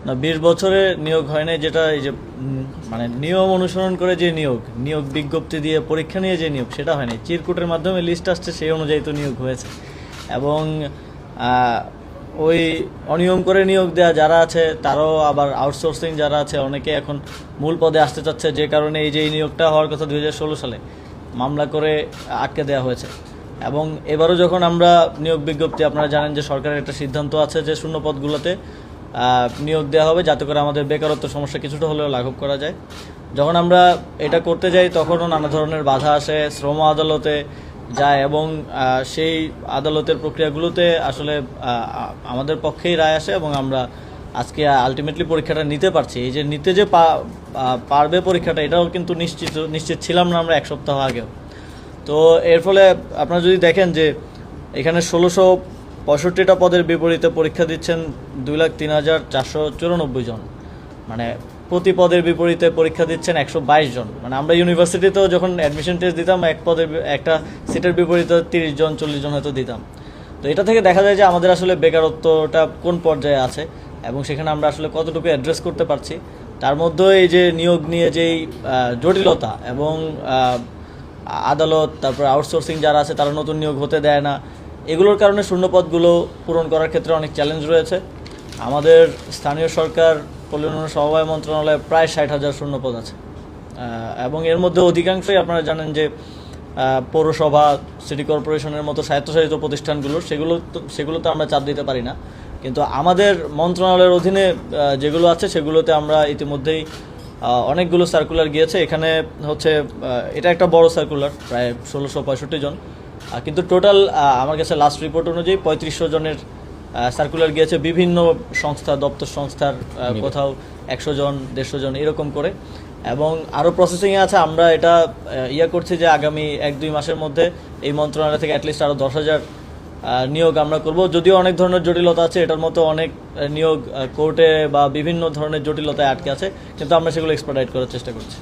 না, 20 বছরে নিয়োগ হয় নাই, যেটা এই যে মানে নিয়ম অনুসরণ করে যে নিয়োগ বিজ্ঞপ্তি দিয়ে পরীক্ষা নিয়ে যে নিয়োগ, সেটা হয়নি। চিরকুটের মাধ্যমে লিস্ট আসছে, সেই অনুযায়ী তো নিয়োগ হয়েছে। এবং ওই অনিয়ম করে নিয়োগ দেওয়া যারা আছে, তারাও আবার আউটসোর্সিং যারা আছে, অনেকে এখন মূল পদে আসতে চাচ্ছে, যে কারণে এই যে এই নিয়োগটা হওয়ার কথা 2016 সালে মামলা করে আটকে দেওয়া হয়েছে। এবং এবারও যখন আমরা নিয়োগ বিজ্ঞপ্তি, আপনারা জানেন যে সরকারের একটা সিদ্ধান্ত আছে যে শূন্য পদগুলোতে নিয়োগ দেওয়া হবে, যাতে করে আমাদের বেকারত্ব সমস্যা কিছুটা হলেও লাঘব করা যায়। যখন আমরা এটা করতে যাই, তখনও নানা ধরনের বাধা আসে, শ্রম আদালতে যায়, এবং সেই আদালতের প্রক্রিয়াগুলোতে আসলে আমাদের পক্ষেই রায় আসে, এবং আমরা আজকে আলটিমেটলি পরীক্ষাটা নিতে পারছি। এই যে নিতে যে পারবে পরীক্ষাটা, এটাও কিন্তু নিশ্চিত ছিলাম না আমরা 1 সপ্তাহ আগেও। তো এর ফলে আপনারা যদি দেখেন যে এখানে 1665টা পদের বিপরীতে পরীক্ষা দিচ্ছেন 2,03,494 জন, মানে প্রতি পদের বিপরীতে পরীক্ষা দিচ্ছেন 122 জন। মানে আমরা ইউনিভার্সিটিতেও যখন অ্যাডমিশন টেস্ট দিতাম, একটা সিটের বিপরীতে 30 জন 40 জন হয়তো দিতাম। তো এটা থেকে দেখা যায় যে আমাদের আসলে বেকারত্বটা কোন পর্যায়ে আছে, এবং সেখানে আমরা আসলে কতটুকু অ্যাড্রেস করতে পারছি। তার মধ্যে এই যে নিয়োগ নিয়ে যেই জটিলতা, এবং আদালত, তারপর আউটসোর্সিং যারা আছে তারা নতুন নিয়োগ হতে দেয় না, এগুলোর কারণে শূন্যপদগুলো পূরণ করার ক্ষেত্রে অনেক চ্যালেঞ্জ রয়েছে। আমাদের স্থানীয় সরকার পল্লী উন্নয়ন সমবায় মন্ত্রণালয়ে প্রায় 60,000 শূন্যপদ আছে, এবং এর মধ্যে অধিকাংশই আপনারা জানেন যে পৌরসভা, সিটি কর্পোরেশনের মতো স্বায়ত্তশাসিত প্রতিষ্ঠানগুলো, সেগুলোতে আমরা চাপ দিতে পারি না। কিন্তু আমাদের মন্ত্রণালয়ের অধীনে যেগুলো আছে, সেগুলোতে আমরা ইতিমধ্যেই অনেকগুলো সার্কুলার গিয়েছে। এখানে হচ্ছে এটা একটা বড় সার্কুলার, প্রায় 1665 জন, কিন্তু টোটাল আমার কাছে লাস্ট রিপোর্ট অনুযায়ী 3500 জনের সার্কুলার গিয়েছে বিভিন্ন সংস্থা, দপ্তর সংস্থার, কোথাও 100 জন, 150 জন এরকম করে, এবং আরও প্রসেসিংয়ে আছে। আমরা এটা করছি যে আগামী 1-2 মাসের মধ্যে এই মন্ত্রণালয় থেকে অ্যাটলিস্ট আরও 10,000 নিয়োগ আমরা করব। যদিও অনেক ধরনের জটিলতা আছে, এটার মতো অনেক নিয়োগ কোর্টে বা বিভিন্ন ধরনের জটিলতায় আটকে আছে, কিন্তু আমরা সেগুলো এক্সপার্টাইট করার চেষ্টা করছি।